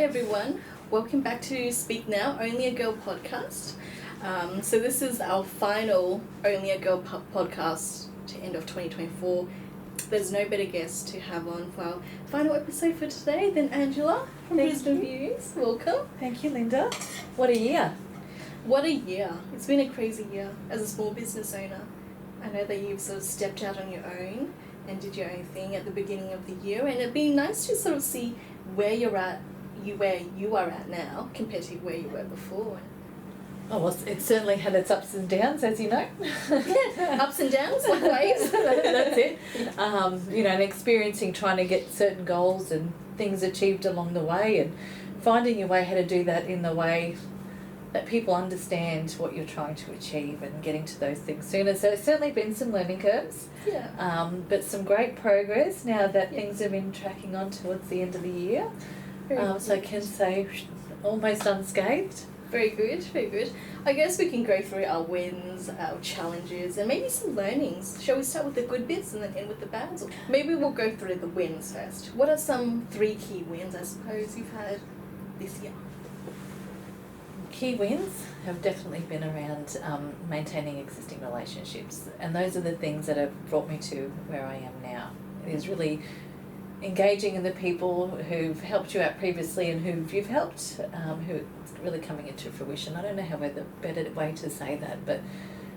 everyone. Welcome back to Speak Now, Only a Girl podcast. So this is our final Only a Girl podcast to end of 2024. There's no better guest to have on for our final episode for today than Angela from Brisbane Views. Welcome. Thank you, Linda. What a year. What a year. It's been a crazy year as a small business owner. I know that you've sort of stepped out on your own and did your own thing at the beginning of the year, and it'd be nice to sort of see where you're at, where you are at now compared to where you were before. Oh, well, it certainly had its ups and downs, as you know. Yeah, ups and downs, like waves. That's it. And experiencing trying to get certain goals and things achieved along the way, and finding your way how to do that in the way that people understand what you're trying to achieve and getting to those things sooner. So it's certainly been some learning curves. Yeah. But some great progress now that things have been tracking on towards the end of the year. So I can say almost unscathed. Very good, very good. I guess we can go through our wins, our challenges, and maybe some learnings. Shall we start with the good bits and then end with the bads? Or maybe we'll go through the wins first. What are some 3 key wins, I suppose, you've had this year? Key wins have definitely been around maintaining existing relationships, and those are the things that have brought me to where I am now. It is really engaging in the people who've helped you out previously and who you've helped, who it's really coming into fruition. I don't know how the better way to say that, but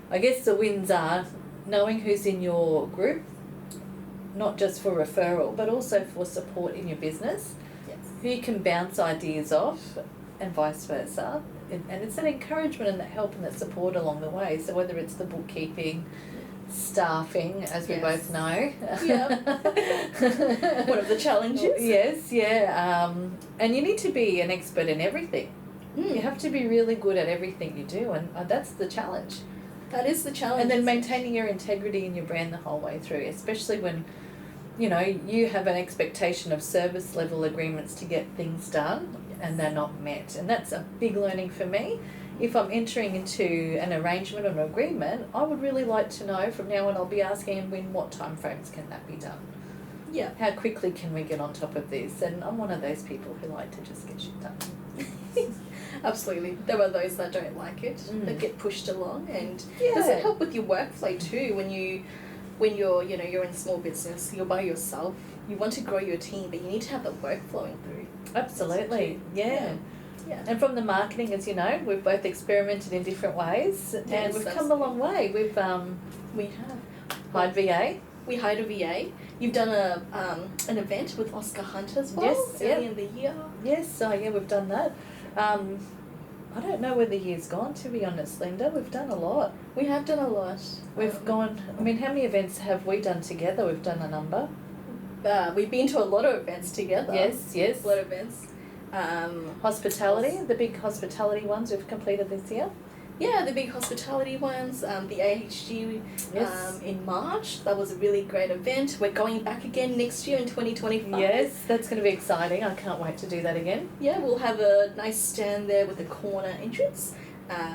I guess the wins are knowing who's in your group, not just for referral, but also for support in your business, Yes. who you can bounce ideas off, and vice versa. And it's that encouragement and that help and that support along the way. So whether it's the bookkeeping, staffing, as we Yes. both know. Yeah. One of the challenges. Yes, yeah. And you need to be an expert in everything. You have to be really good at everything you do, and that's the challenge. That is the challenge. And then isn't it? maintaining your integrity in your brand the whole way through, especially when, you have an expectation of service level agreements to get things done, and they're not met. And that's a big learning for me. If I'm entering into an arrangement or an agreement, I would really like to know from now on, I'll be asking in what time frames can that be done? Yeah. How quickly can we get on top of this? And I'm one of those people who like to just get shit done. Absolutely. There are those that don't like it, that get pushed along, and does it help with your workflow too when you're you're in small business, you're by yourself, you want to grow your team, but you need to have that work flowing through. Absolutely. Yeah. Yeah. And from the marketing, as you know, we've both experimented in different ways, and Yes, we've come a long way. We've We have. hired VA. We hired a VA. You've done an event with Oscar Hunt as well. Yes, early yeah. in the year. Yes, so yeah, we've done that. I don't know where the year's gone, to be honest, Linda. We've done a lot. We have done a lot. We've gone, how many events have we done together? We've done a number. We've been to a lot of events together. Yes. A lot of events. Hospitality, the big hospitality ones we've completed this year. Yeah, the big hospitality ones, the AHG Yes. in March. That was a really great event. We're going back again next year in 2025. Yes, that's going to be exciting. I can't wait to do that again. Yeah, we'll have a nice stand there with a corner entrance.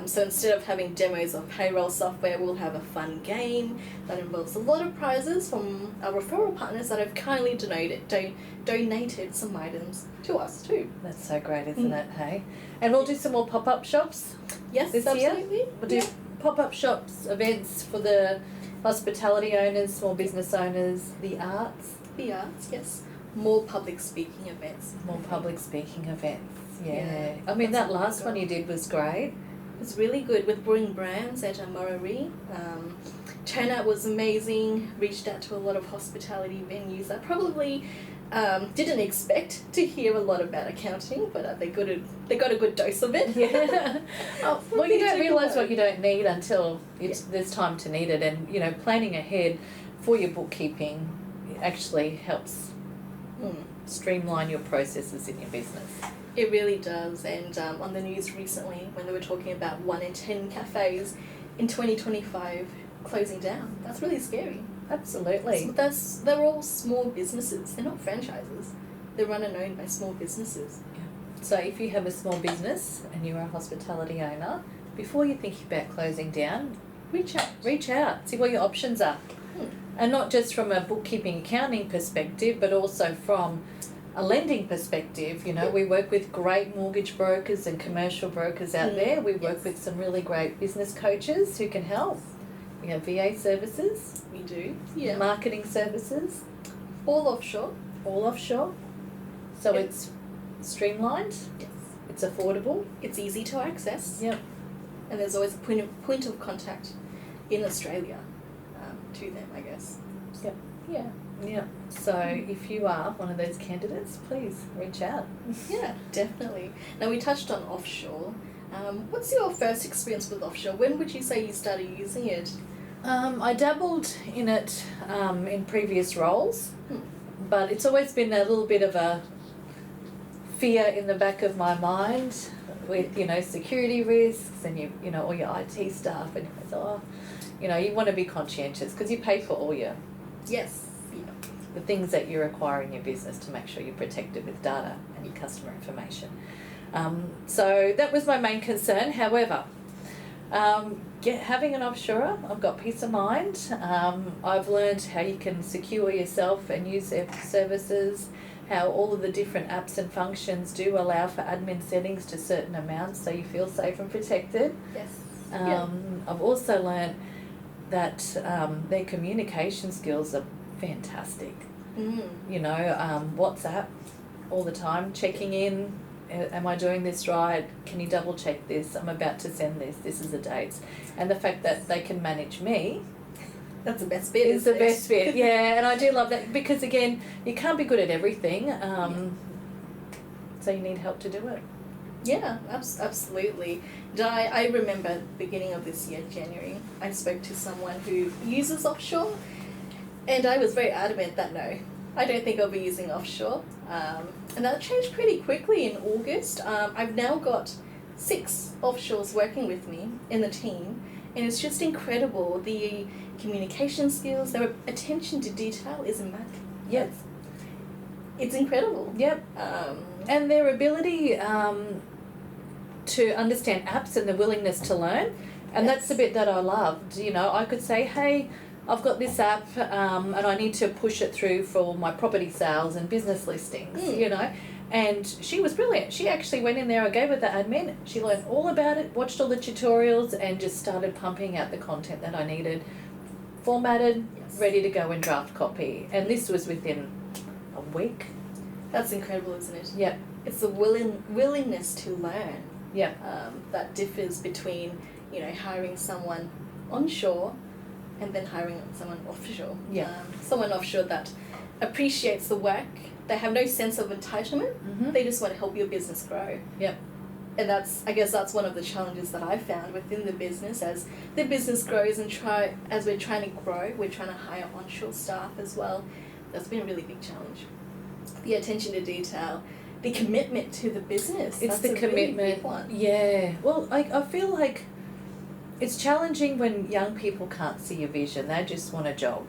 So instead of having demos of payroll software, we'll have a fun game that involves a lot of prizes from our referral partners that have kindly donated some items to us too. That's so great, isn't it? Hey, and we'll do some more pop-up shops. Yes, This absolutely. year. We'll do pop-up shops, events for the hospitality owners, small business owners, the arts. The arts, yes. More public speaking events. More public speaking events. Yeah. Yeah, I mean, that's that what last we've one got. you did was great. It's really good with Brewing Brands at Morari. Turnout was amazing. Reached out to a lot of hospitality venues. I probably didn't expect to hear a lot about accounting, but they got a good dose of it. Yeah. Well, you don't realise what you don't need until Yeah. there's time to need it, and planning ahead for your bookkeeping actually helps streamline your processes in your business. It really does. And on the news recently, when they were talking about 1 in 10 cafes in 2025 closing down, that's really scary. Absolutely. So they're all small businesses. They're not franchises. They're run and owned by small businesses. So if you have a small business and you're a hospitality owner, before you think about closing down, Reach out. reach out, see what your options are. And not just from a bookkeeping accounting perspective, but also from a lending perspective, you know, we work with great mortgage brokers and commercial brokers out there. We work with some really great business coaches who can help. We have VA services. We do. Yeah. Marketing services. All offshore. All offshore. So it's streamlined. Yes. It's affordable. It's easy to access. Yep. And there's always a point of contact in Australia to them, I guess. Yep. Yeah. Yeah. So if you are one of those candidates, please reach out. Yeah, definitely. Now we touched on offshore. What's your first experience with offshore? When would you say you started using it? I dabbled in it in previous roles, but it's always been a little bit of a fear in the back of my mind with, you know, security risks and you know, all your IT stuff, and it's, you know, you want to be conscientious because you pay for all your Yes. Yeah. the things that you require in your business to make sure you're protected with data and your customer information. So that was my main concern. However, having an offshorer, I've got peace of mind. I've learned how you can secure yourself and use their services, how all of the different apps and functions do allow for admin settings to certain amounts so you feel safe and protected. Yes. I've also learned that their communication skills are fantastic. You know, WhatsApp all the time, checking in. Am I doing this right? Can you double check this? I'm about to send this. This is the dates. And the fact that they can manage me. That's the best bit. Is the best bit, yeah. And I do love that because, again, you can't be good at everything. So you need help to do it. Yeah, absolutely. I remember at the beginning of this year, January, I spoke to someone who uses offshore, and I was very adamant that no, I don't think I'll be using offshore. And that changed pretty quickly in August. I've now got 6 offshores working with me in the team, and it's just incredible. The communication skills, their attention to detail is immaculate. Yep. It's incredible. Yep. And their ability to understand apps and the willingness to learn. And that's the bit that I loved. You know, I could say, hey, I've got this app and I need to push it through for my property sales and business listings, you know. And she was brilliant. She actually went in there, I gave her the admin, she learned all about it, watched all the tutorials and just started pumping out the content that I needed, formatted, ready to go in draft copy. And this was within a week. That's incredible, isn't it? Yep. It's the willingness to learn. Yeah. That differs between, you know, hiring someone onshore and then hiring someone offshore. Yeah. Someone offshore that appreciates the work. They have no sense of entitlement. They just want to help your business grow. Yep. And I guess that's one of the challenges that I found within the business. As the business grows and as we're trying to grow, we're trying to hire onshore staff as well. That's been a really big challenge. The attention to detail, the commitment to the business. It's that's the commitment. Really big one. Yeah. Well, I feel like it's challenging when young people can't see your vision. They just want a job.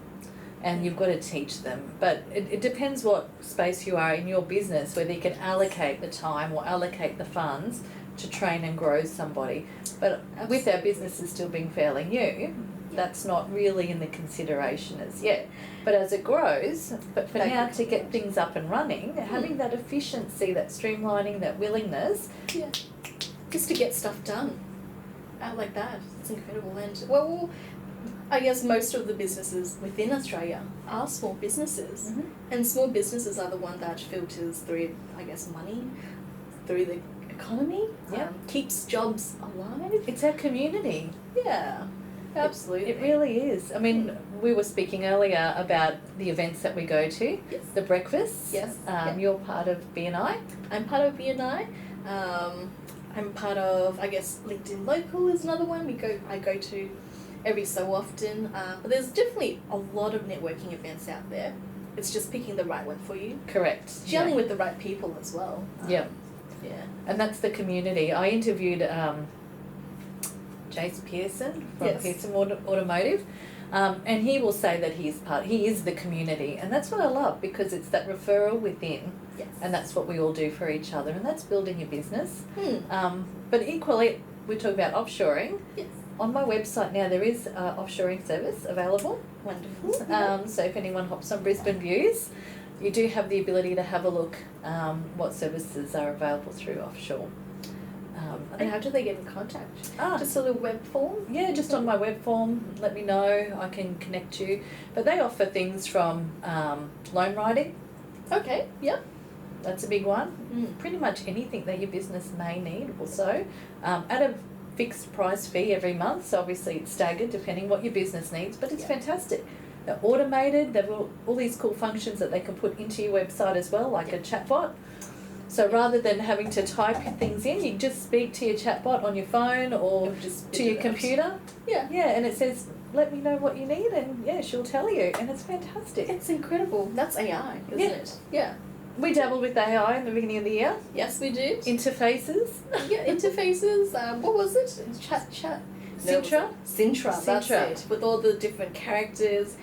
And you've got to teach them. But it depends what space you are in your business, whether you can allocate the time or allocate the funds to train and grow somebody. But with our businesses still being fairly new, that's not really in the consideration as yet. But as it grows, but for now to get things up and running, having that efficiency, that streamlining, that willingness. Yeah. Just to get stuff done. Out like that. It's incredible. And well, I guess most of the businesses within Australia are small businesses. And small businesses are the one that filters through, I guess, money, through the economy, keeps jobs alive. It's our community. Yeah, absolutely. It really is. I mean, we were speaking earlier about the events that we go to, the breakfasts. Yes. You're part of BNI. I'm part of BNI. I'm part of, I guess, LinkedIn Local is another one I go to every so often. But there's definitely a lot of networking events out there. It's just picking the right one for you. Correct. Gelling with the right people as well. Yeah. And that's the community. I interviewed Jace Pearson from Pearson Automotive. And he will say that he is the community. And that's what I love, because it's that referral within. Yes. And that's what we all do for each other. And that's building a business. But equally, we talk about offshoring. Yes. On my website now, there is offshoring service available. Wonderful. So if anyone hops on Brisbane Views, you do have the ability to have a look what services are available through offshore. And how do they get in contact? Just a little web form? Yeah, just on my web form, let me know, I can connect you. But they offer things from loan writing. Okay, yep. That's a big one. Pretty much anything that your business may need also. At a fixed price fee every month, so obviously it's staggered depending what your business needs, but it's fantastic. They're automated, they've all these cool functions that they can put into your website as well, like a chatbot. So rather than having to type things in, you can just speak to your chatbot on your phone or just to your computer. Yeah. Yeah, and it says, let me know what you need, and yeah, she'll tell you, and it's fantastic. It's incredible. That's AI, isn't it? Yeah. We dabbled with AI in the beginning of the year. Yes, we did. Interfaces. Yeah, interfaces. What was it? Chat. Sintra. Sintra, that's it. With all the different characters.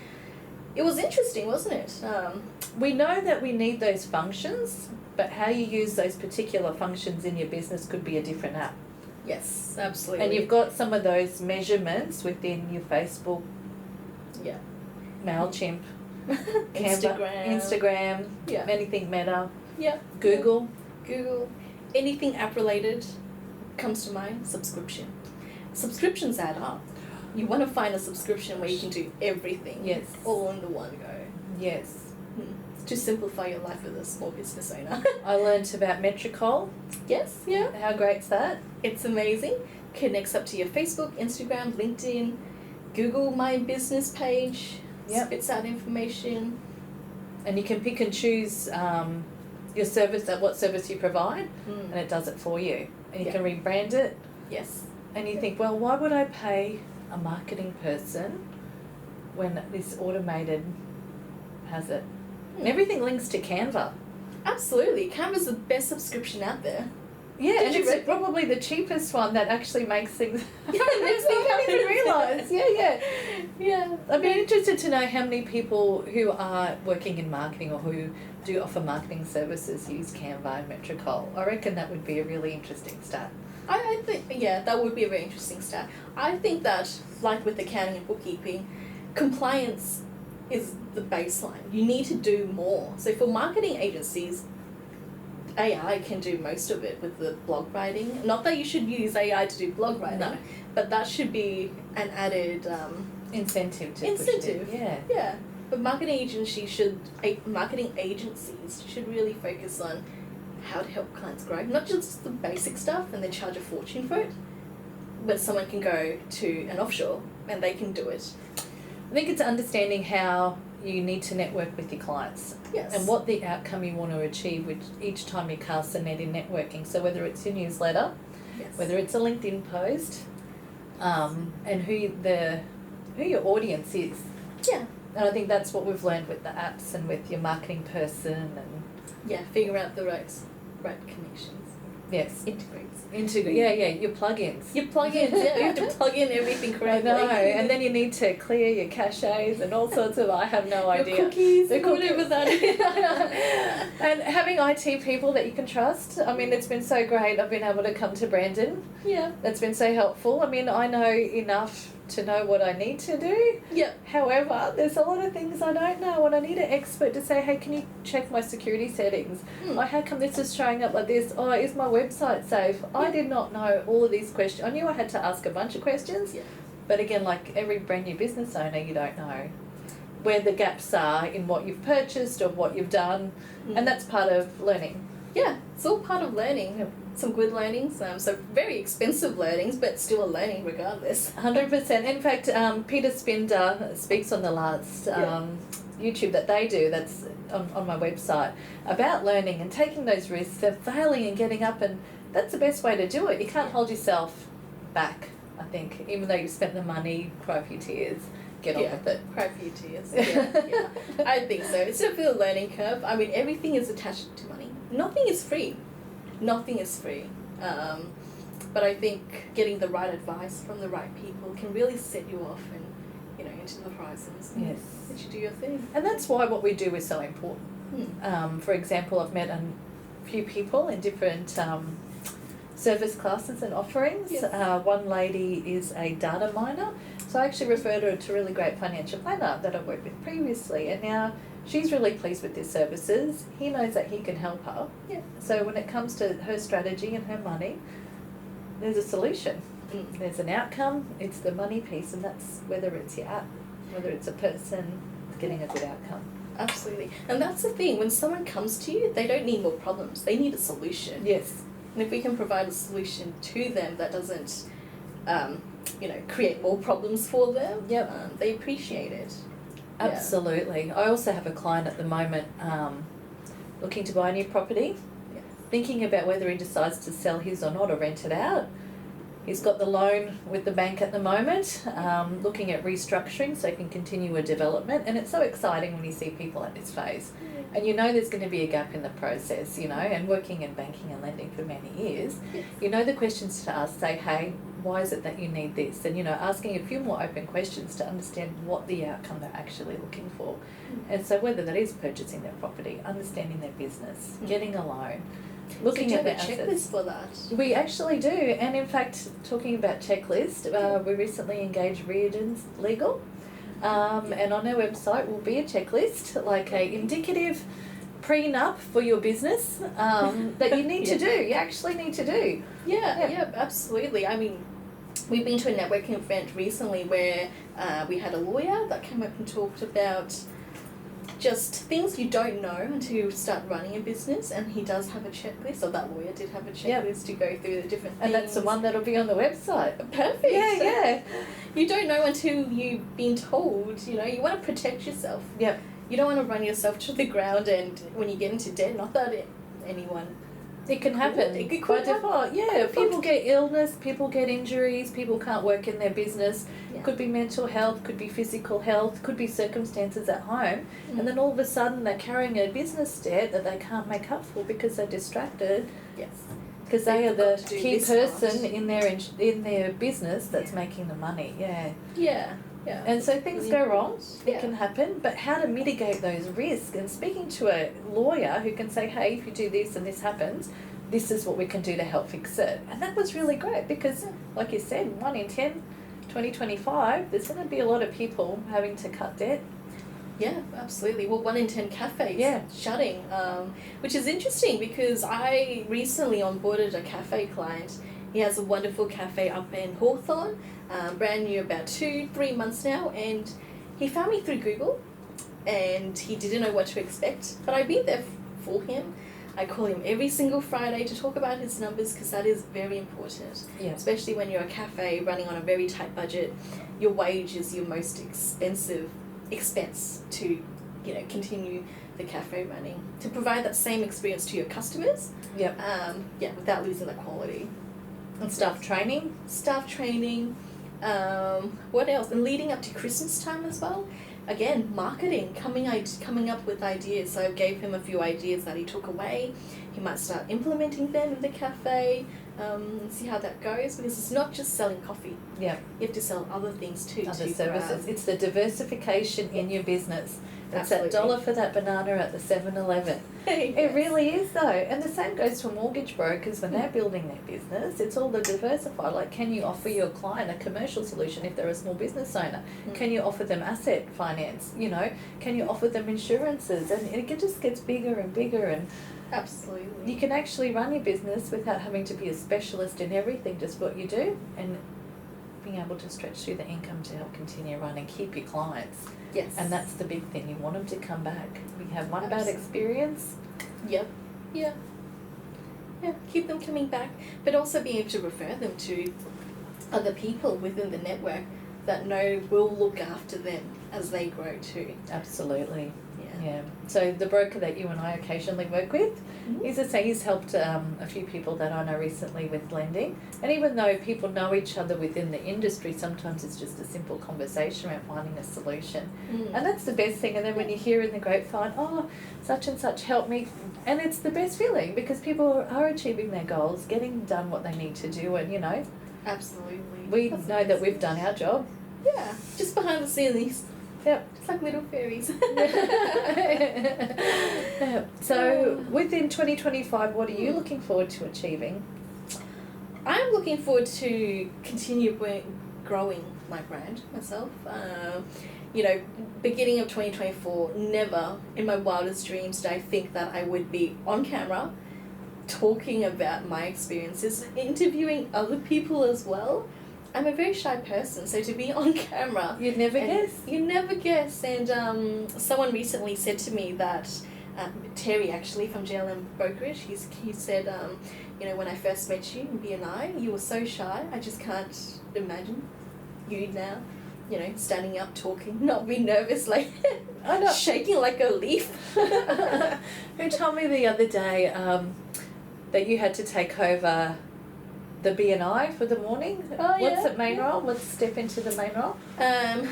It was interesting, wasn't it? We know that we need those functions, but how you use those particular functions in your business could be a different app. Yes, absolutely. And you've got some of those measurements within your Facebook, yeah, MailChimp, Canva, Instagram, yeah, anything Meta, yeah, Google, anything app related comes to mind. Subscriptions add up. You want to find a subscription where you can do everything. Yes. All in the one go. Yes. To simplify your life as a small business owner. I learnt about Metricol. Yes, yeah. How great's that? It's amazing. Connects up to your Facebook, Instagram, LinkedIn, Google My Business page. Yep. Spits out information. And you can pick and choose your service, what service you provide, and it does it for you. And you can rebrand it. Yes. And you think, well, why would I pay a marketing person when this automated has it? And everything links to Canva. Absolutely. Canva's the best subscription out there. Yeah, and it's probably the cheapest one that actually makes things makes things I didn't even realise. Yeah. Yeah. I'd be interested to know how many people who are working in marketing or who do offer marketing services use Canva and Metricol. I reckon that would be a really interesting stat. I think, yeah, that would be a very interesting stat. I think that, like with accounting and bookkeeping, compliance is the baseline. You need to do more. So for marketing agencies, AI can do most of it with the blog writing. Not that you should use AI to do blog writing, but that should be an added incentive to push it. Yeah. But marketing agencies should really focus on how to help clients grow. Not just the basic stuff and then charge a fortune for it, but someone can go to an offshore and they can do it. I think it's understanding how you need to network with your clients. Yes. And what the outcome you want to achieve with each time you cast a net in networking. So whether it's your newsletter, whether it's a LinkedIn post, and who your audience is. Yeah. And I think that's what we've learned with the apps and with your marketing person and figure out the right connections. Yes. Integrate. Your plugins. You have to plug in everything correctly. I know, and then you need to clear your caches and all sorts of, I have no idea. Your cookies, whatever that is. And having IT people that you can trust. I mean, it's been so great. I've been able to come to Brandon. Yeah. That's been so helpful. I mean, I know enough to know what I need to do. Yeah. However, there's a lot of things I don't know, and I need an expert to say, hey, can you check my security settings? Oh, how come this is showing up like this? Oh, is my website safe? I did not know all of these questions. I knew I had to ask a bunch of questions, but again, like every brand new business owner, you don't know where the gaps are in what you've purchased or what you've done, and that's part of learning. Yeah, it's all part of learning. Some good learnings, so very expensive learnings, but still a learning regardless. 100%. In fact, Peter Spinder speaks on the last YouTube that they do, that's on my website, about learning and taking those risks of failing and getting up, and that's the best way to do it. You can't hold yourself back, I think, even though you've spent the money, cry a few tears. Get on with it. Cry a few tears. Yeah. I think so. It's definitely a learning curve. I mean, everything is attached to money. Nothing is free. But I think getting the right advice from the right people can really set you off and, into the horizons. Yes. Let you do your thing. And that's why what we do is so important. For example, I've met a few people in different service classes and offerings. Yes. One lady is a data miner, So I actually referred her to a really great financial planner that I've worked with previously, and now she's really pleased with his services. He knows that he can help her. Yeah. So when it comes to her strategy and her money, there's a solution. There's an outcome, it's the money piece, and that's whether it's your app, whether it's a person, getting a good outcome. Absolutely. And that's the thing, when someone comes to you, they don't need more problems, they need a solution. Yes. And if we can provide a solution to them that doesn't, create more problems for them, they appreciate it. Absolutely. Yeah. I also have a client at the moment looking to buy a new property, thinking about whether he decides to sell his or not or rent it out. He's got the loan with the bank at the moment, looking at restructuring so he can continue a development, and it's so exciting when you see people at this phase. And you know there's going to be a gap in the process, and working in banking and lending for many years, the questions to ask, say, hey, why is it that you need this? And, asking a few more open questions to understand what the outcome they're actually looking for. And so whether that is purchasing their property, understanding their business, getting a loan, looking at the assets. Do you have a checklist for that? We actually do, and in fact, talking about checklist, we recently engaged Reardon's Legal, and on our website will be a checklist, like a indicative prenup for your business that you need to do. You actually need to do. Yeah, absolutely. I mean, we've been to a networking event recently where we had a lawyer that came up and talked about just things you don't know until you start running a business, and he does have a checklist, or that lawyer did have a checklist to go through the different things. And that's the one that'll be on the website. Perfect. Yeah. You don't know until you've been told, you want to protect yourself. Yep. You don't want to run yourself to the ground, and when you get into debt, not that anyone... It can happen. It could by default. Yeah, people get illness, people get injuries, people can't work in their business. Yeah. Could be mental health, could be physical health, could be circumstances at home. And then all of a sudden they're carrying a business debt that they can't make up for because they're distracted. Yes. Because they are the key person part. in their business that's making the money. Yeah. Yeah. And so things go wrong, Yeah. it can happen, but how to mitigate those risks, and speaking to a lawyer who can say, hey, if you do this and this happens, this is what we can do to help fix it. And that was really great because, like you said, 1 in 10, 2025, there's going to be a lot of people having to cut debt. Yeah, absolutely. Well, 1 in 10 cafes shutting, which is interesting because I recently onboarded a cafe client. He has a wonderful cafe up in Hawthorne, brand new, about 2-3 months now, and he found me through Google, and he didn't know what to expect, but I've been there for him. I call him every single Friday to talk about his numbers because that is very important, especially when you're a cafe running on a very tight budget. Your wage is your most expensive expense to continue the cafe running, to provide that same experience to your customers without losing the quality. And staff training, what else? And leading up to Christmas time as well. Again, marketing, coming up with ideas. So I gave him a few ideas that he took away. He might start implementing them in the cafe, see how that goes, because it's not just selling coffee. Yeah. You have to sell other things too. Other services. It's the diversification in your business. It's that $1 for that banana at the 7-Eleven. It really is though. And the same goes for mortgage brokers when they're building their business. It's all the diversified. Like, can you offer your client a commercial solution if they're a small business owner? Can you offer them asset finance? Can you offer them insurances? And it just gets bigger and bigger, and absolutely, you can actually run your business without having to be a specialist in everything, just what you do, and being able to stretch through the income to help continue running, keep your clients. Yes. And that's the big thing. You want them to come back. We have one bad experience. Yep. Yeah. Keep them coming back, but also being able to refer them to other people within the network that will look after them as they grow too. Absolutely. Yeah. So the broker that you and I occasionally work with, he's helped a few people that I know recently with lending. And even though people know each other within the industry, sometimes it's just a simple conversation around finding a solution. And that's the best thing. And then when you hear in the grapevine, oh, such and such helped me. And it's the best feeling because people are achieving their goals, getting done what they need to do, and Absolutely. We know that we've done our job. Yeah, just behind the scenes. Yep. It's like little fairies. So within 2025, what are you looking forward to achieving? I'm looking forward to continue growing my brand myself. You know, beginning of 2024, never in my wildest dreams did I think that I would be on camera talking about my experiences, interviewing other people as well. I'm a very shy person, so to be on camera... You'd never guess. You never guess. And someone recently said to me that, Terry actually from JLM Brokerage, he said, you know, when I first met you in BNI, you were so shy, I just can't imagine you now, you know, standing up, talking, not be nervous, like shaking like a leaf. Who told me the other day that you had to take over the BNI for the morning? Oh, What's yeah, the main role? Let's step into the main role.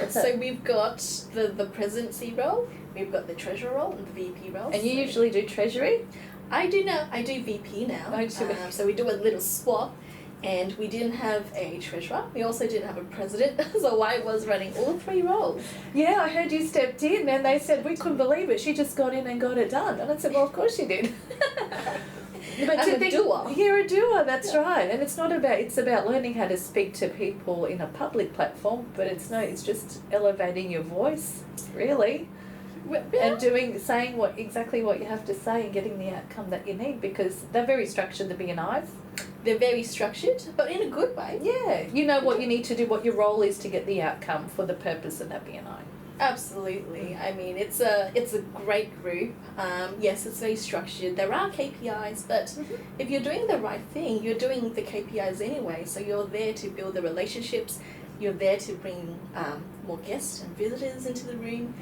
So we've got the presidency role, we've got the treasurer role and the VP role. And you usually do treasury? I do VP now. Oh, so we do a little swap. And we didn't have a treasurer. We also didn't have a president. So I was running all 3 roles. Yeah, I heard you stepped in and they said, we couldn't believe it. She just got in and got it done. And I said, well, of course she did. But I'm a doer. You're a doer, that's right. And it's about learning how to speak to people in a public platform, but it's just elevating your voice, really. And saying exactly what you have to say and getting the outcome that you need, because they're very structured, the BNIs. They're very structured, but in a good way. Yeah, you know what you need to do, what your role is to get the outcome for the purpose of that BNI. Absolutely. I mean, it's a great group. Yes, it's very structured. There are KPIs, but if you're doing the right thing, you're doing the KPIs anyway. So you're there to build the relationships. You're there to bring more guests and visitors into the room.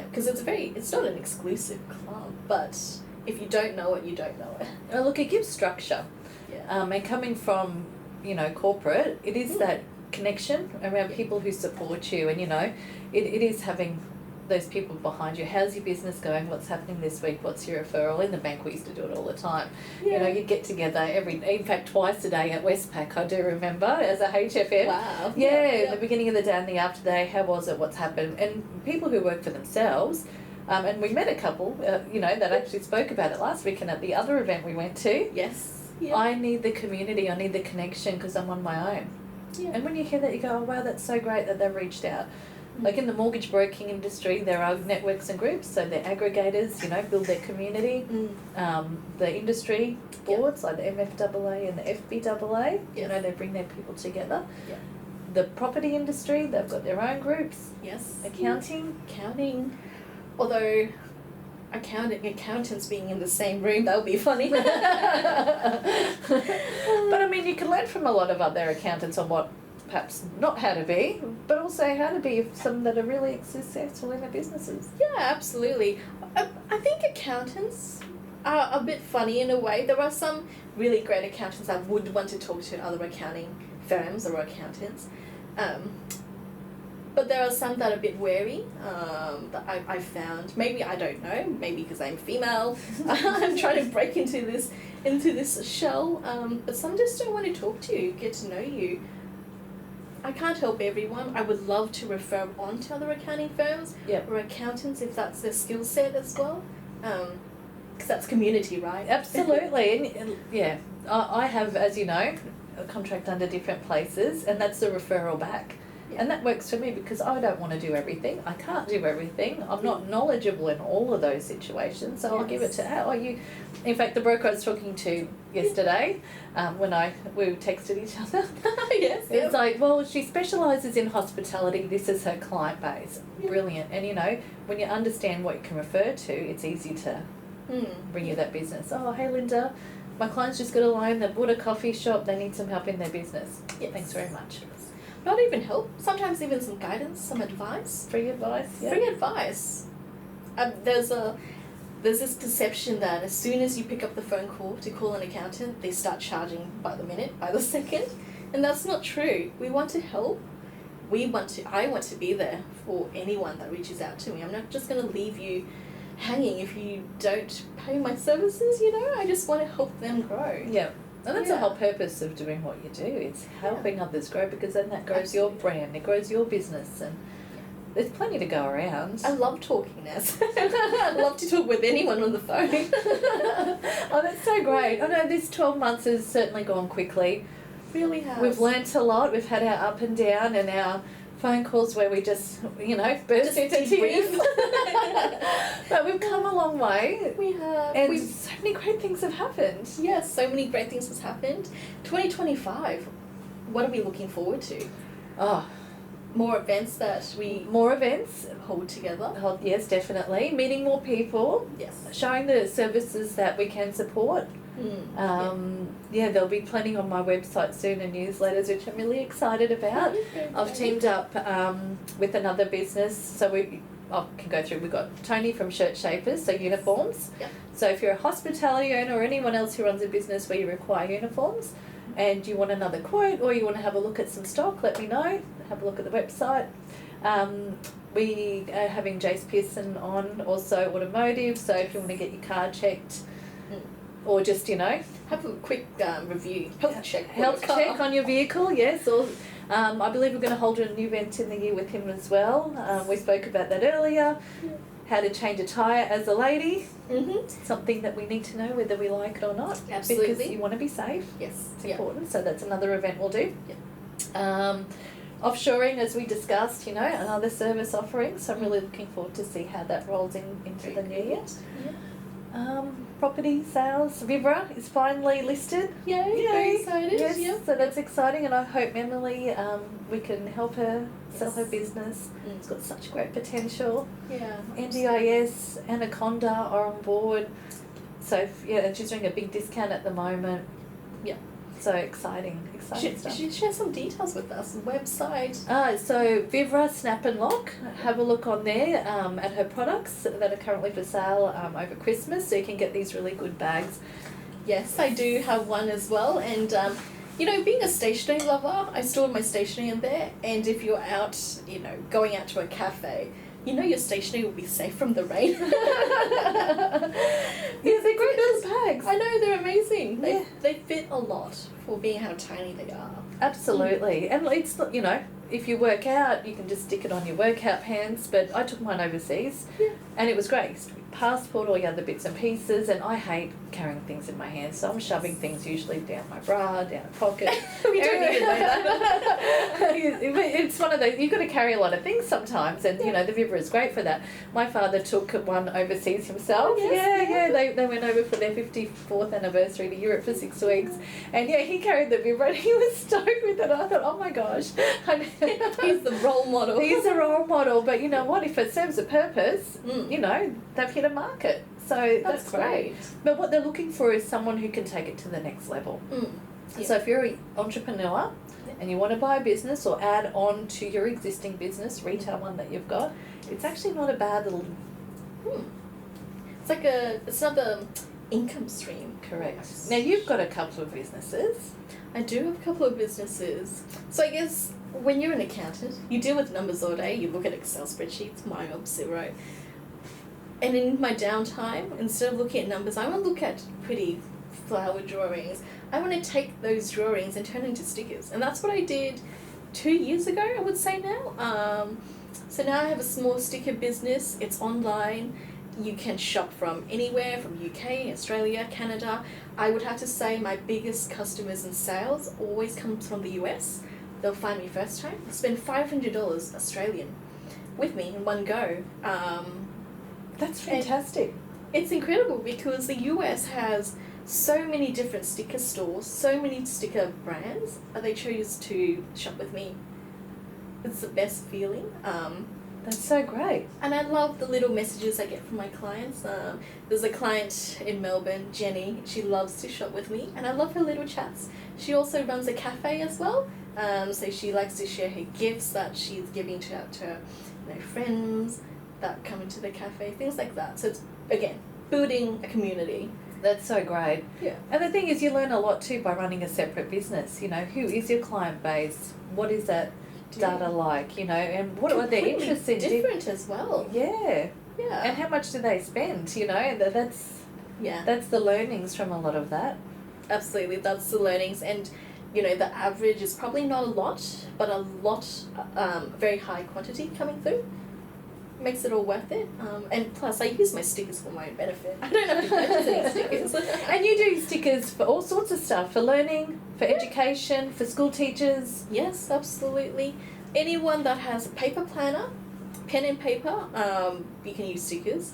Because it's not an exclusive club, but if you don't know it, you don't know it. Well, look, it gives structure. Yeah. And coming from, you know, corporate, it is that connection around people who support you, and, you know, it is having those people behind you. How's your business going? What's happening this week? What's your referral? In the bank, we used to do it all the time. Yeah. You know, you'd get together in fact, twice a day at Westpac, I do remember, as a HFM. Wow. Yeah, the beginning of the day and the after day, how was it, what's happened? And people who work for themselves, and we met a couple, you know, that actually spoke about it last week and at the other event we went to. Yes. Yeah. I need the community, I need the connection because I'm on my own. Yeah. And when you hear that, you go, oh wow, that's so great that they've reached out. Like in the mortgage broking industry, there are networks and groups, so they're aggregators, you know, build their community. The industry boards, like the MFAA and the FBAA, you know, they bring their people together. Yeah. The property industry, they've got their own groups. Yes. Accounting. Although accountants being in the same room, that would be funny. But I mean, you can learn from a lot of other accountants on what, perhaps not how to be, but also how to be some that are really successful in their businesses. Yeah, absolutely. I think accountants are a bit funny in a way. There are some really great accountants that would want to talk to other accounting firms or accountants. But there are some that are a bit wary, that I've found. Maybe, I don't know, maybe because I'm female, I'm trying to break into this shell, but some just don't want to talk to you, get to know you. I can't help everyone. I would love to refer on to other accounting firms or accountants if that's their skill set as well, because that's community, right? Absolutely. and yeah, I have, as you know, a contract under different places, and that's the referral back. And that works for me because I don't want to do everything. I can't do everything. I'm not knowledgeable in all of those situations, so I'll give it to Al. In fact, the broker I was talking to yesterday, when we texted each other, it's like, well, she specialises in hospitality. This is her client base. Brilliant. And you know, when you understand what you can refer to, it's easy to bring you that business. Oh, hey Linda, my client's just got a loan. They bought a coffee shop. They need some help in their business. Thanks very much. Not even help, sometimes even some guidance, some advice. Free advice, Free advice. There's this perception that as soon as you pick up the phone call to call an accountant, they start charging by the minute, by the second. And that's not true. We want to help. I want to be there for anyone that reaches out to me. I'm not just going to leave you hanging if you don't pay my services, you know. I just want to help them grow. Yeah. And that's the whole purpose of doing what you do. It's helping others grow, because then that grows your brand, it grows your business, and there's plenty to go around. I love talking, Naz. I love to talk with anyone on the phone. Oh, that's so great. I know this 12 months has certainly gone quickly. really has. We've learnt a lot. We've had our up and down and our phone calls where we just, burst into tears. But we've come a long way. We have. And so many great things have happened. Yes, so many great things has happened. 2025, what are we looking forward to? Oh, More events that we more events. hold together. Oh, yes, definitely. Meeting more people. Yes. Showing the services that we can support. There'll be plenty on my website soon and newsletters, which I'm really excited about. I've teamed up with another business, so I can go through. We've got Tony from Shirt Shapers, so uniforms. Yep. So if you're a hospitality owner or anyone else who runs a business where you require uniforms and you want another quote or you want to have a look at some stock, let me know. Have a look at the website. We are having Jace Pearson on, also automotive, so if you want to get your car checked or just, Have a quick review, health check. on your vehicle, yes. Or I believe we're going to hold an event in the year with him as well. We spoke about that earlier. How to change a tyre as a lady. Something that we need to know whether we like it or not. Absolutely. Because you want to be safe. Yes. It's important. So that's another event we'll do. Yep. Offshoring, as we discussed, another service offering. So I'm really looking forward to see how that rolls into the new year. Property sales, Vibra is finally listed. Yay, very excited. Yes, Yep. so that's exciting, and I hope Emily, we can help her sell her business. It's got such great potential. Yeah. NDIS, Anaconda are on board. So and she's doing a big discount at the moment. Yeah. So exciting stuff. Should share some details with us. Website. So Vibra Snap and Lock, have a look on there at her products that are currently for sale over Christmas, so you can get these really good bags. Yes, I do have one as well, and being a stationery lover, I stored my stationery in there, and if you're out, going out to a cafe, your stationery will be safe from the rain. Yeah, they're great little bags. I know, they're amazing. They fit a lot for being how tiny they are. Absolutely. And it's, if you work out, you can just stick it on your workout pants, but I took mine overseas and it was great. Passport, all the other bits and pieces, and I hate carrying things in my hands, so I'm shoving things usually down my bra, down a pocket. We don't need to know that. It's one of those, you've got to carry a lot of things sometimes, and the Vibra is great for that. My father took one overseas himself. They went over for their 54th anniversary to Europe for 6 weeks, and he carried the Vibra and he was stoked with it. I thought, oh my gosh. He's the role model. He's a role model, but you know what, if it serves a purpose, they've hit a market. So that's great. But what they're looking for is someone who can take it to the next level. So if you're an entrepreneur and you want to buy a business or add on to your existing business, retail one that you've got, it's actually not a bad little... It's another income stream. Correct. Now you've got a couple of businesses. I do have a couple of businesses. So I guess when you're an accountant, you deal with numbers all day, you look at Excel spreadsheets, MyOb, Xero. And in my downtime, instead of looking at numbers, I want to look at pretty flower drawings. I want to take those drawings and turn into stickers. And that's what I did 2 years ago, I would say now. So now I have a small sticker business. It's online. You can shop from anywhere, from UK, Australia, Canada. I would have to say my biggest customers and sales always comes from the US. They'll find me first time. They spend $500 Australian with me in one go. That's fantastic. It's incredible because the US has so many different sticker stores, so many sticker brands. They choose to shop with me. It's the best feeling. That's so great. And I love the little messages I get from my clients. There's a client in Melbourne, Jenny. She loves to shop with me, and I love her little chats. She also runs a cafe as well. So she likes to share her gifts that she's giving to her friends that come into the cafe, things like that. So it's, again, building a community. That's so great. Yeah. And the thing is, you learn a lot too by running a separate business. Who is your client base? What is that data like? And what are their interests in? Different as well. Yeah. Yeah. And how much do they spend? That's the learnings from a lot of that. Absolutely, that's the learnings. And the average is probably not a lot, but a lot, very high quantity coming through. makes it all worth it. And plus, I use my stickers for my own benefit. I don't have to purchase any stickers. And you do stickers for all sorts of stuff, for learning, for education, for school teachers. Yes, absolutely. Anyone that has a paper planner, pen and paper, you can use stickers.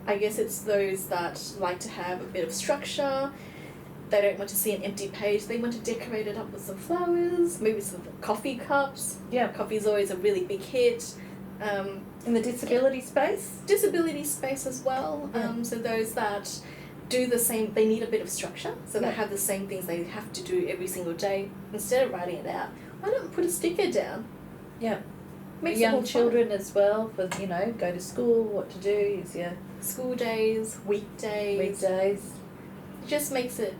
I guess it's those that like to have a bit of structure. They don't want to see an empty page. They want to decorate it up with some flowers, maybe some coffee cups. Yeah. Coffee's always a really big hit. In the disability space? Disability space as well. Yeah. So those that do the same, they need a bit of structure. So Yeah. they have the same things they have to do every single day. Instead of writing it out, why not put a sticker down? Yeah. Makes it Young more fun. children as well, for, go to school, what to do, is your School days, weekdays. weekdays. It just makes it,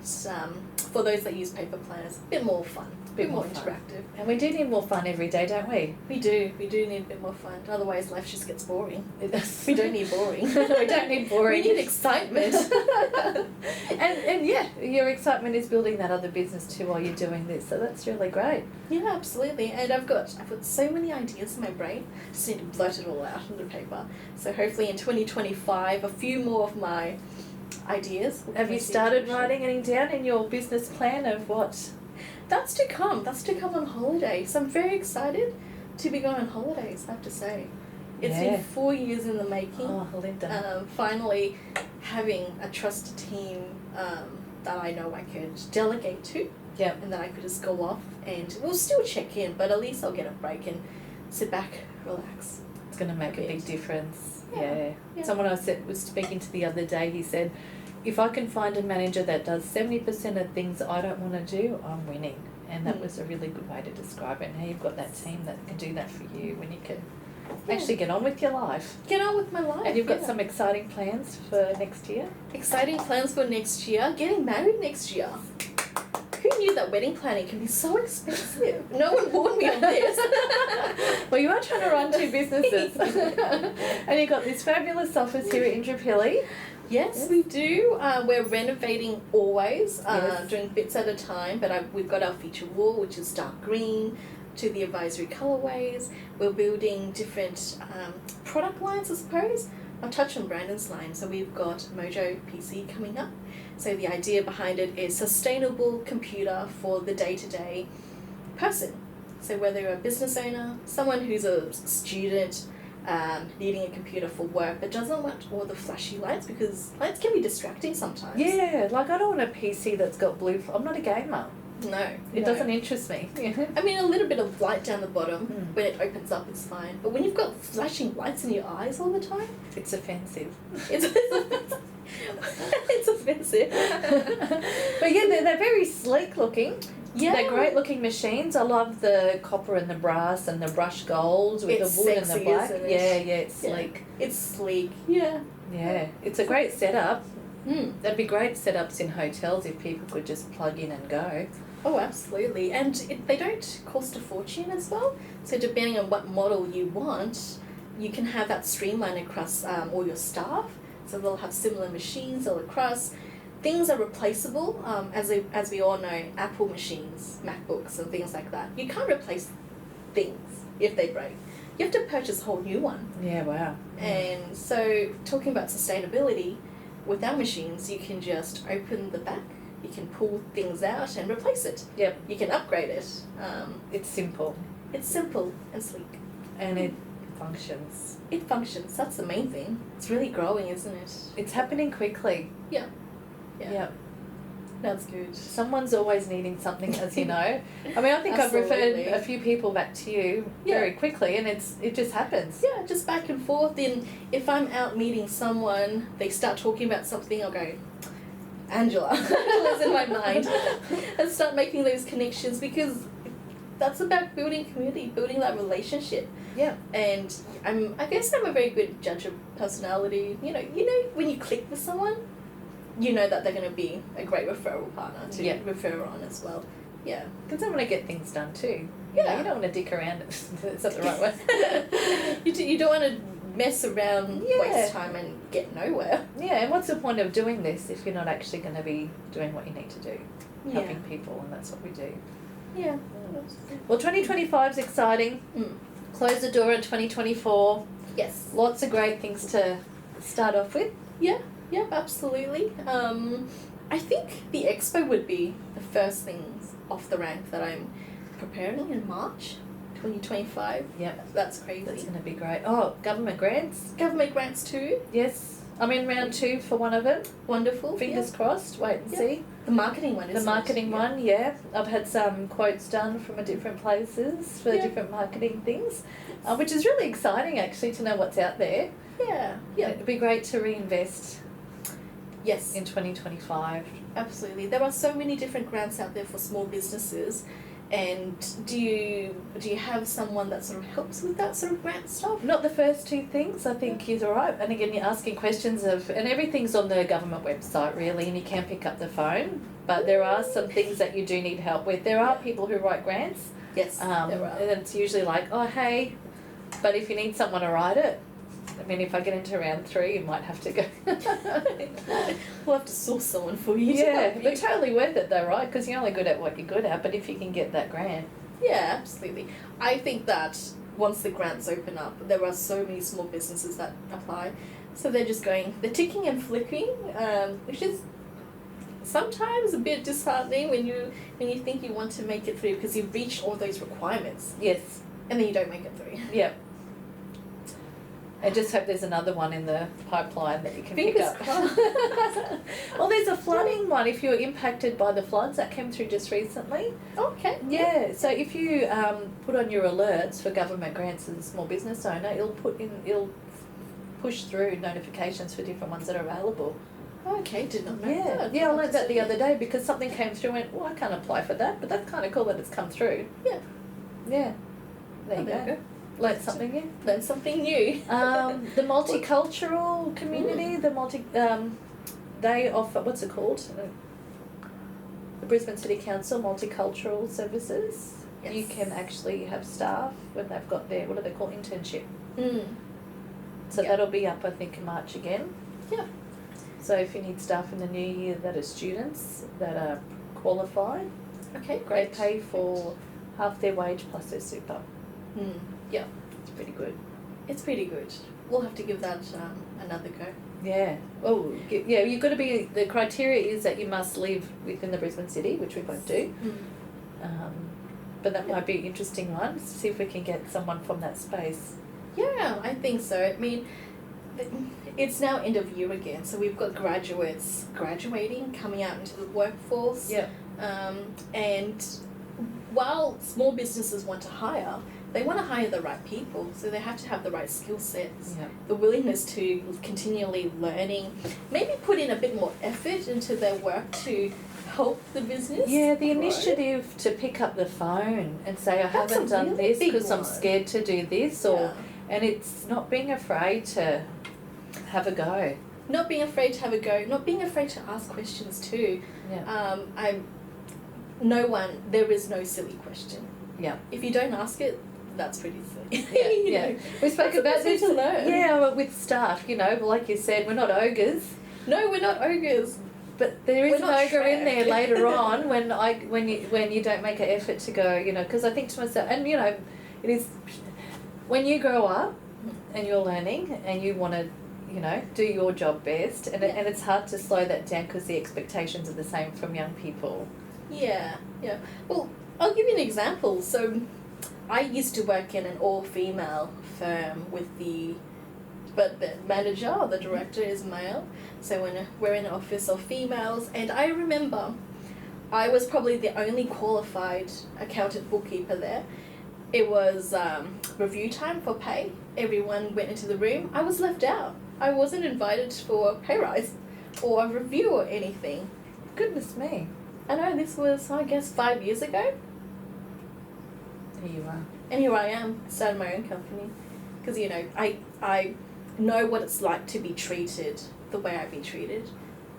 for those that use paper planners, a bit more fun, a bit more more fun. interactive. And we do need more fun every day, don't we? We do need a bit more fun. Otherwise, life just gets boring. It does. We don't need boring. We don't need boring. We need excitement. and yeah, your excitement is building that other business too while you're doing this, so that's really great. Yeah, absolutely. And I've got so many ideas in my brain. Just need to blurt it all out onto paper. So hopefully in 2025, a few more of my ideas. will Have come you into started fruition. writing any down in your business plan of what? That's to come. That's to come on holiday. So I'm very excited to be going on holidays, I have to say. It's Yeah. been 4 years in the making. Oh, Linda. Finally having a trusted team that I know I could delegate to. Yep. And then I could just go off and we'll still check in, but at least I'll get a break and sit back, relax. It's going to make a bit. big difference. Yeah. Yeah. Someone I was speaking to the other day, he said, if I can find a manager that does 70% of things I don't want to do, I'm winning. And that was a really good way to describe it. And how you've got that team that can do that for you when you can actually get on with your life. Get on with my life. And you've got yeah. some exciting plans for next year? Exciting plans for next year. Getting married next year. Who knew that wedding planning can be so expensive? No one warned me on this. Well, you are trying to run two businesses. And you've got this fabulous office here at Indooroopilly. Yes, we do. We're renovating always, Yes. doing bits at a time, but we've got our feature wall, which is dark green, to the advisory colourways. We're building different product lines, I suppose. I'll touch on Brandon's line. So we've got Mojo PC coming up. So the idea behind it is sustainable computer for the day-to-day person. So whether you're a business owner, someone who's a student, needing a computer for work but doesn't want all the flashy lights because lights can be distracting sometimes. Yeah, like I don't want a PC that's got blue. I'm not a gamer. No. It doesn't interest me. I mean, a little bit of light down the bottom Mm. when it opens up is fine. But when you've got flashing lights in your eyes all the time, It's offensive. it's it's offensive. But yeah, they're very sleek looking. Yeah. They're great looking machines. I love the copper and the brass and the brushed gold with It's the wood and sexy, the black. isn't it? Yeah, it's Yeah. sleek. It's sleek. Yeah. Yeah, it's a great setup. Mm. That'd be great setups in hotels if people could just plug in and go. Oh, absolutely. And they don't cost a fortune as well. So depending on what model you want, you can have that streamlined across all your staff. So they'll have similar machines all across. Things are replaceable, as we all know, Apple machines, MacBooks and things like that. You can't replace things if they break. You have to purchase a whole new one. Yeah, wow. And so talking about sustainability, with our machines, you can just open the back, you can pull things out and replace it. Yep, You can upgrade it. it's simple It's simple and sleek. and it functions. It functions. That's the main thing. It's really growing, isn't it? It's happening quickly. Yeah. Yep. That's good. Someone's always needing something, as you know. I mean, I think I've Absolutely. referred a few people back to you Yeah. very quickly, and it just happens. Yeah, just back and forth. Then if I'm out meeting someone, they start talking about something, I'll go, Angela. Angela's in my mind. And start making those connections because that's about building community, building that relationship. Yeah. And I guess I'm a very good judge of personality. You know when you click with someone, you know that they're going to be a great referral partner to Yeah. refer on as well. Yeah. Because I want to get things done too. You Yeah. know, you don't want to dick around. Is that the right way? You don't want to mess around, Yeah. waste time and get nowhere. Yeah, and what's the point of doing this if you're not actually going to be doing what you need to do? Yeah. Helping people, and that's what we do. Yeah. Well, 2025 is exciting. Mm. Close the door in 2024. Yes. Lots of great things to start off with. Yeah, yep, absolutely. I think the expo would be the first things off the rank that I'm preparing in March 2025. Yep. That's crazy. That's going to be great. Oh, government grants. Government grants too. Yes. I'm in round 2 for one of it. Wonderful. Fingers crossed. Wait and Yep. see. The marketing one, The isn't marketing it? one, yeah. I've had some quotes done from different places for Yeah. different marketing things, which is really exciting actually to know what's out there. Yeah. Yeah. It'd be great to reinvest Yes. in 2025. Absolutely. There are so many different grants out there for small businesses. And do you have someone that sort of helps with that sort of grant stuff? Not the first 2 things, I think is alright. And again, you're asking questions and everything's on the government website really, and you can pick up the phone. But there are some things that you do need help with. There are people who write grants, Yes, there are. and it's usually like, oh hey, but if you need someone to write it, I mean, if I get into round 3, you might have to go. We'll have to source someone for you. to Yeah, help but you. totally worth it though, right? Because you're only good at what you're good at, but if you can get that grant. Yeah, absolutely. I think that once the grants open up, there are so many small businesses that apply. So they're ticking and flipping, which is sometimes a bit disheartening when you think you want to make it through because you've reached all those requirements Yes, and then you don't make it through. yeah. I just hope there's another one in the pipeline that you can pick Fingers up. crossed. Well, there's a flooding one if you're impacted by the floods that came through just recently. Okay. Yeah, so if you put on your alerts for government grants as a small business owner, it'll push through notifications for different ones that are available. Okay, did not know Yeah, that. yeah, I learned that the other day because something came through and went, well, I can't apply for that, but that's kind of cool that it's come through. Yeah. Yeah, there Oh, you there go. you Learned something new. Learn something new. The multicultural community, they offer, what's it called? The Brisbane City Council Multicultural Services. Yes. You can actually have staff when they've got their, what do they call, internship. Mm. So Yeah. that'll be up, I think, in March again. Yeah. So if you need staff in the new year that are students that are qualified, Okay, they great. pay for half their wage plus their super. Mm. Yeah, It's pretty good. it's pretty good. We'll have to give that another go. Yeah. Oh, yeah. You've got to be. The criteria is that you must live within the Brisbane city, which we both do. But that might be an interesting one. See if we can get someone from that space. Yeah, I think so. I mean, it's now end of year again, so we've got graduates graduating, coming out into the workforce. Yeah. And while small businesses want to hire, they want to hire the right people, so they have to have the right skill sets, Yeah. the willingness to continually learning, maybe put in a bit more effort into their work to help the business. Yeah, the grow. initiative to pick up the phone and say, I That's haven't a done really this big because I'm one. scared to do this, or Yeah. and it's not being afraid to have a go. Not being afraid to have a go, not being afraid to ask questions too. Yeah. There is no silly question. Yeah. If you don't ask it, that's pretty silly. Yeah, You yeah. know, We spoke that's the about best way this. to learn. Yeah, well, with staff, like you said, we're not ogres. No, we're not ogres. But there is We're an not ogre in there Shrek. later on when you don't make an effort to go, because I think to myself, and it is when you grow up and you're learning and you want to, do your job best, and Yeah. and it's hard to slow that down because the expectations are the same from young people. Yeah, yeah. Well, I'll give you an example. So, I used to work in an all-female firm but the manager or the director is male. So we're in an office of females, and I remember I was probably the only qualified accountant bookkeeper there. It was review time for pay. Everyone went into the room. I was left out. I wasn't invited for a pay rise or a review or anything. Goodness me. I know this was, I guess, 5 years ago. There you are. And here I am, starting my own company. Because, I know what it's like to be treated the way I've been treated.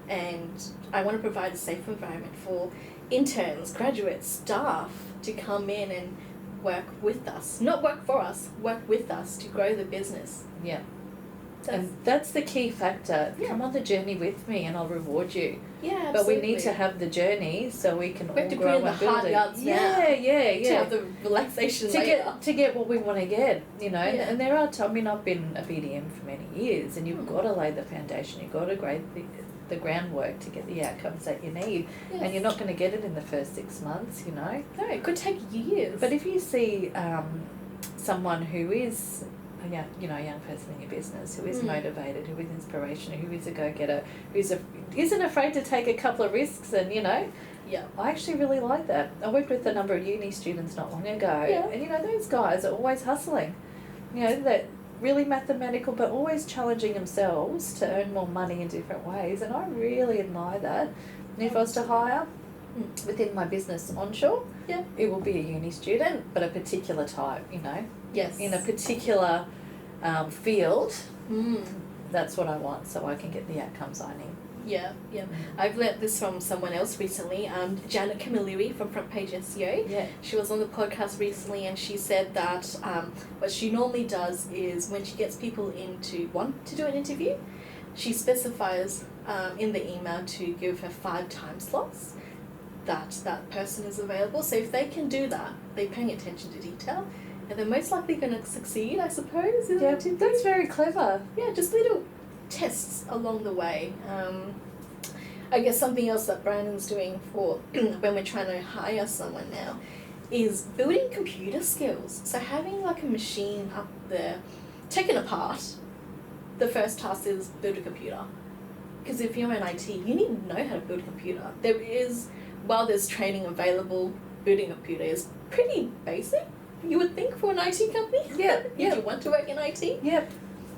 And I want to provide a safe environment for interns, graduates, staff to come in and work with us. Not work for us, work with us to grow the business. Yeah. And that's the key factor. Yeah. Come on the journey with me and I'll reward you. Yeah, absolutely. But we need to have the journey so we can We have all to grow put in and the build hard it. yards now Yeah. to have the relaxation to later. to get what we want to get, you know. Yeah. And there are I mean, I've been a BDM for many years, and you've got to lay the foundation. You've got to grade the groundwork to get the outcomes that you need. Yes. And you're not going to get it in the first 6 months, you know. No, it could take years. But if you see someone who is a young person in your business, who is motivated, who is inspirational, who is a go-getter, isn't afraid to take a couple of risks, and yeah. I actually really like that. I worked with a number of uni students not long ago, Yeah. and those guys are always hustling. That really mathematical, but always challenging themselves to earn more money in different ways, and I really admire that. And if I was to hire within my business onshore, Yeah. it will be a uni student, but a particular type, Yes. in a particular field. Mm. That's what I want, so I can get the outcomes I need. Yeah. I've learnt this from someone else recently, Janet Camilleri from Front Page SEO. Yeah. She was on the podcast recently, and she said that what she normally does is when she gets people in to want to do an interview, she specifies in the email to give her 5 time slots that person is available. So if they can do that, they're paying attention to detail, and they're most likely going to succeed, I suppose, in the interview. That's very clever. Yeah, just little tests along the way. I guess something else that Brandon's doing for when we're trying to hire someone now is building computer skills. So having like a machine up there taken apart, the first task is build a computer. Because if you're in IT, you need to know how to build a computer. While there's training available, building a computer is pretty basic, you would think, for an IT company. Yeah, If yeah. you want to work in IT. Yep.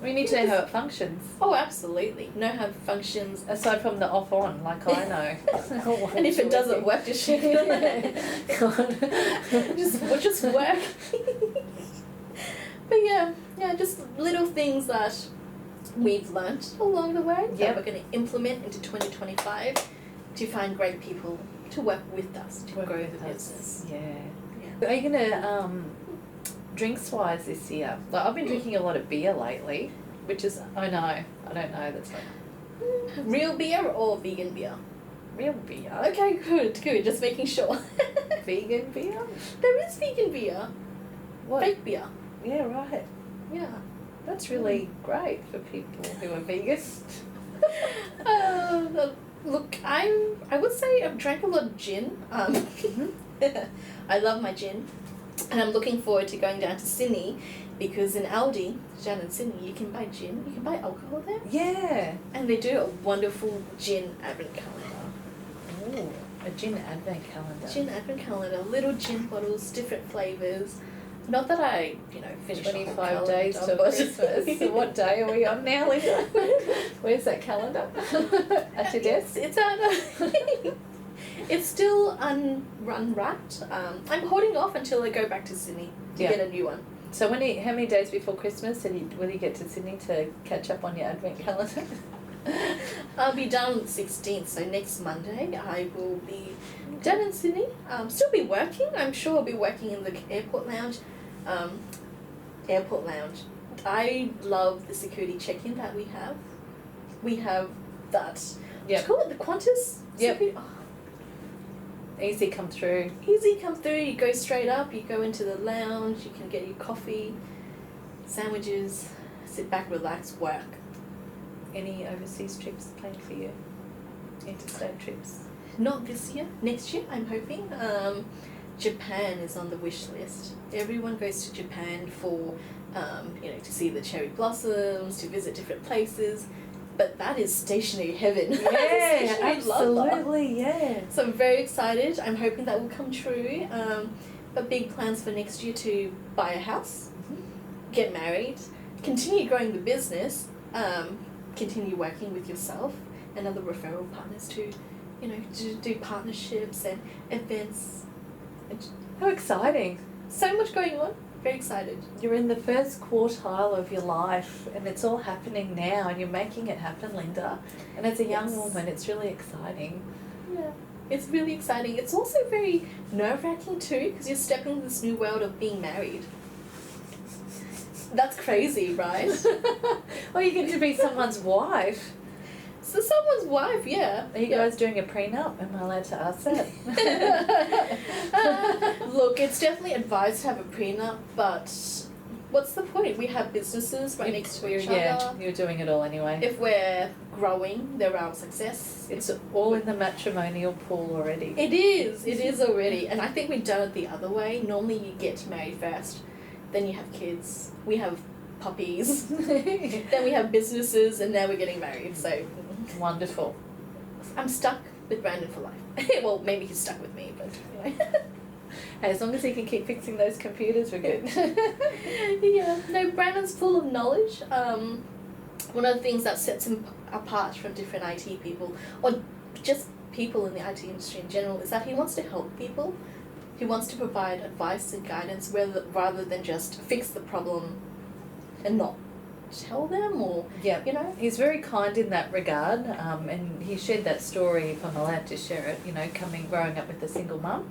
We need to know how it functions. Oh, absolutely. Know how it functions. Aside from the off-on, like I know. And if it doesn't work, just shake it. just work. But yeah, just little things that we've learnt along the way that we're going to implement into 2025 to find great people to work with us to grow the business. Yeah. Are you gonna drinks-wise this year? Like I've been drinking a lot of beer lately, which is I don't know. That's like Real beer or vegan beer? real beer. Okay, good. Just making sure. Vegan beer? There is vegan beer. What? Fake beer. Yeah, right. Yeah. That's really great for people who are vegan. Look, I would say I've drank a lot of gin. I love my gin, and I'm looking forward to going down to Sydney, because in Aldi, down in Sydney, you can buy gin, you can buy alcohol there, Yeah. and they do a wonderful gin advent calendar. Ooh, a gin advent calendar. Gin advent calendar, little gin bottles, different flavours. Not that I, finish the whole 25 days calendar, to but- Christmas. So what day are we on now, Linda? Where's that calendar? At your desk? It's out. It's still unwrapped. I'm holding off until I go back to Sydney to get a new one. So how many days before Christmas will you get to Sydney to catch up on your advent calendar? I'll be done on the 16th, so next Monday I will be done in Sydney. Still be working. I'm sure I'll be working in the airport lounge. I love the security check-in that we have. We have that. Yeah. Call it the Qantas. Yep. Security. Easy come through. Easy come through. You go straight up. You go into the lounge. You can get your coffee, sandwiches, sit back, relax, work. Any overseas trips planned for you? Interstate trips? Not this year. Next year, I'm hoping. Japan is on the wish list. Everyone goes to Japan for, to see the cherry blossoms, to visit different places. But that is stationary heaven. Yeah, Stationary love. absolutely, yeah. So I'm very excited. I'm hoping that will come true. But big plans for next year to buy a house, get married, continue growing the business, continue working with yourself and other referral partners to do partnerships and events. How exciting. So much going on. Very excited. You're in the first quartile of your life and it's all happening now and you're making it happen, Linda. And as a young woman, it's really exciting. Yeah. It's really exciting. It's also very nerve-wracking too, because you're stepping into this new world of being married. That's crazy, right? Well, Oh, you get to be someone's wife. So someone's wife, yeah. Are you guys doing a prenup? Am I allowed to ask that? Look, it's definitely advised to have a prenup, but what's the point? We have businesses right next to each Yeah, other. you're doing it all anyway. If we're growing, they're our success. It's all in the matrimonial pool already. It is already. And I think we've done it the other way. Normally you get married first, then you have kids. We have puppies, then we have businesses, and now we're getting married. So Wonderful. I'm stuck with Brandon for life. Well, maybe he's stuck with me, but anyway. Hey, as long as he can keep fixing those computers, we're good. Yeah, no, Brandon's full of knowledge. One of the things that sets him apart from different IT people, or just people in the IT industry in general, is that he wants to help people. He wants to provide advice and guidance rather than just fix the problem and not tell them, or, Yeah, you know. he's very kind in that regard, and he shared that story, if I'm allowed to share it, growing up with a single mum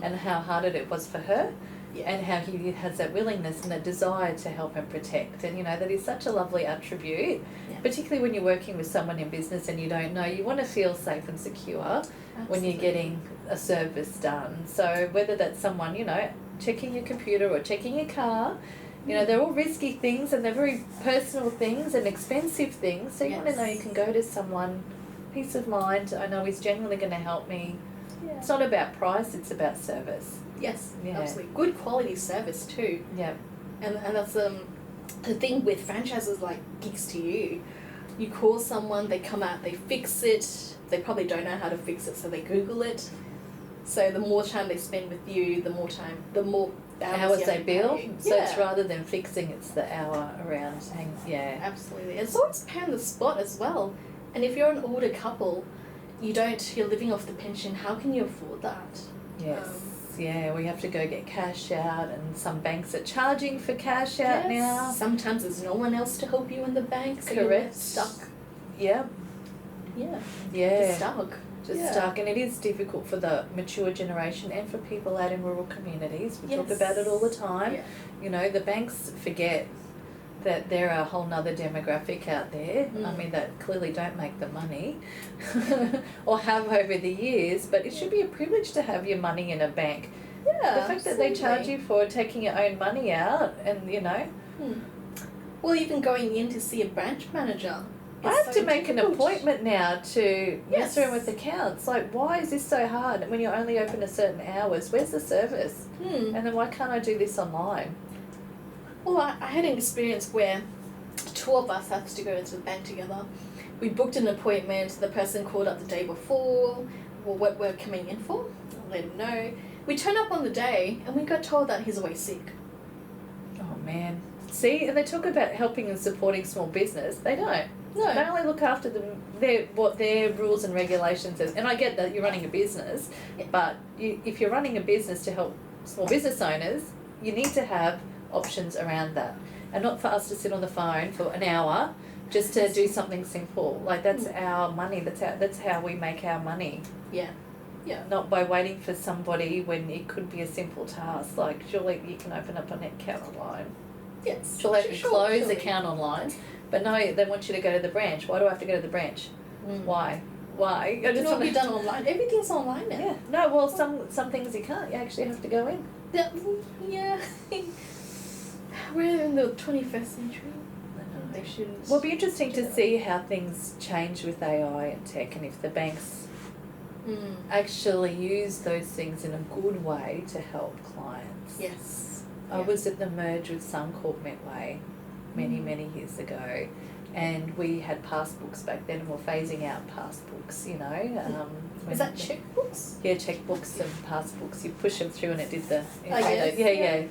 and how hard it was for her. Yeah. And how he has that willingness and that desire to help and protect. And, that is such a lovely attribute, Yeah. particularly when you're working with someone in business and you don't know. You want to feel safe and secure when you're getting a service done. So whether that's someone, checking your computer or checking your car, they're all risky things and they're very personal things and expensive things. So you want to know you can go to someone, peace of mind, I know he's genuinely going to help me. Yeah. It's not about price, it's about service. Yes, Yeah. absolutely. Good quality service too. Yeah. And that's the thing with franchises like Geeks to You. You call someone, they come out, they fix it. They probably don't know how to fix it, so they Google it. So the more time they spend with you, the more hours Hours they bill. pay. So it's Yeah. rather than fixing, it's the hour around saying, yeah. Absolutely. It's always pay on the spot as well. And if you're an older couple, you're living off the pension, how can you afford that? Yes. Yeah, we have to go get cash out, and some banks are charging for cash out now. Sometimes there's no one else to help you in the bank, so Correct. you're stuck. Yeah. Yeah. Yeah. Just stuck. Just stuck, and it is difficult for the mature generation and for people out in rural communities. We talk about it all the time. Yeah. The banks forget that there are a whole nother demographic out there, that clearly don't make the money or have over the years, but it should be a privilege to have your money in a bank. Yeah, the fact that they charge you for taking your own money out and, Well, even going in to see a branch manager. I have to make an appointment now to mess Yes. around with accounts. Like, why is this so hard when you're only open a certain hours? Where's the service? And then why can't I do this online? Well, I had an experience where two of us had to go into the bank together. We booked an appointment. The person called up the day before, what we're coming in for. I let him know. We turned up on the day and we got told that he's away sick. Oh, man. See, and they talk about helping and supporting small business. They don't. No. They only look after what their rules and regulations is. And I get that you're running a business, but if you're running a business to help small business owners, you need to have options around that. And not for us to sit on the phone for an hour just to do something simple. Like, that's our money. That's how we make our money. Yeah. Yeah. Not by waiting for somebody when it could be a simple task. Like, surely you can open up an account online. Yes. Surely you can close surely. account online. But no, they want you to go to the branch. Why do I have to go to the branch? Why? I It will be done online. Everything's online now. Yeah. No, well, some things you can't. You actually have to go in. Yeah. We're in the 21st century. They shouldn't. Well, it'll be interesting to see how things change with AI and tech, and if the banks actually use those things in a good way to help clients. Yes. I was at the merge with Suncorp Metway many years ago, and we had passbooks back then, and we're phasing out passbooks, Is that checkbooks? Yeah, checkbooks and passbooks. You push them through and it did the... yes.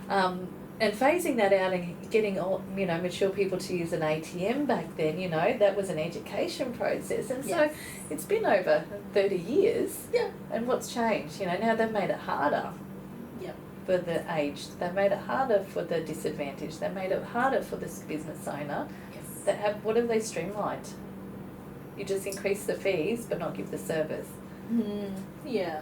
Yeah. And phasing that out and getting all, mature people to use an ATM back then, that was an education process. And so it's been over 30 years. Yeah. And what's changed? Now they've made it harder. Yeah. For the aged. They've made it harder for the disadvantaged. They made it harder for this business owner. Yes. What have they streamlined? You just increase the fees but not give the service. Yeah.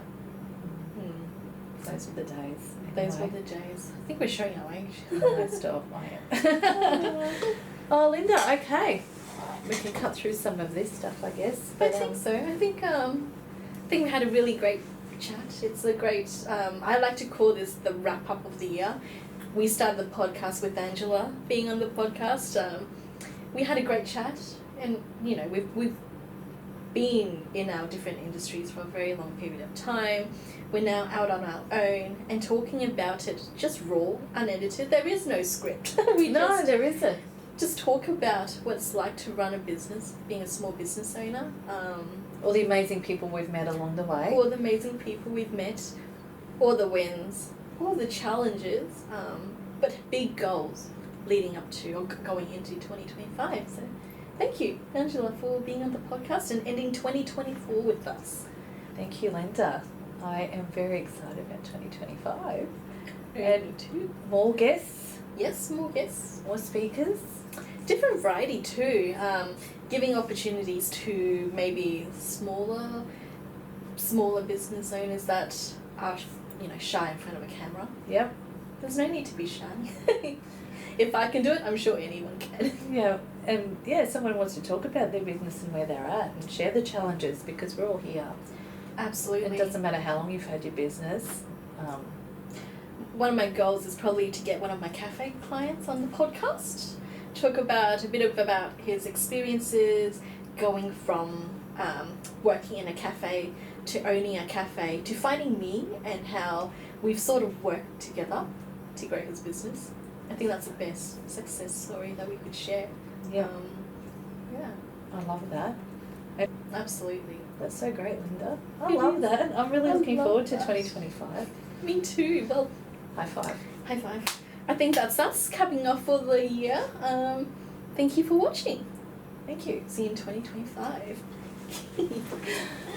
Those were the days. Those were the days. I think we're showing our age. No, stop. Oh, Linda, okay. We can cut through some of this stuff, I guess. I think so. I think we had a really great chat. It's a great. I like to call this the wrap up of the year. We started the podcast with Angela being on the podcast. We had a great chat, and you know we've been in our different industries for a very long period of time. We're now out on our own and talking about it just raw, unedited. There is no script. There isn't. Just talk about what it's like to run a business, being a small business owner. All the amazing people we've met along the way. All the amazing people we've met, all the wins, all the challenges, but big goals leading up to or going into 2025. So thank you, Angela, for being on the podcast and ending 2024 with us. Thank you, Linda. I am very excited about 2025. And too. More guests. Yes, more guests. More speakers. Different variety too. Giving opportunities to maybe smaller business owners that are, shy in front of a camera. Yep. There's no need to be shy. If I can do it, I'm sure anyone can. Yeah, and someone wants to talk about their business and where they're at and share the challenges, because we're all here. Absolutely. It doesn't matter how long you've had your business. One of my goals is probably to get one of my cafe clients on the podcast. Talk about his experiences going from working in a cafe to owning a cafe to finding me, and how we've sort of worked together to grow his business. I think that's the best success story that we could share. Yeah. Yeah. I love that. Absolutely. That's so great, Linda. I love that. I'm really looking forward to 2025. Me too. Well, high five. High five. I think that's us capping off for the year. Thank you for watching. Thank you. See you in 2025. You're going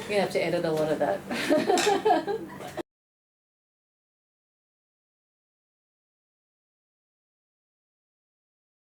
to have to edit a lot of that.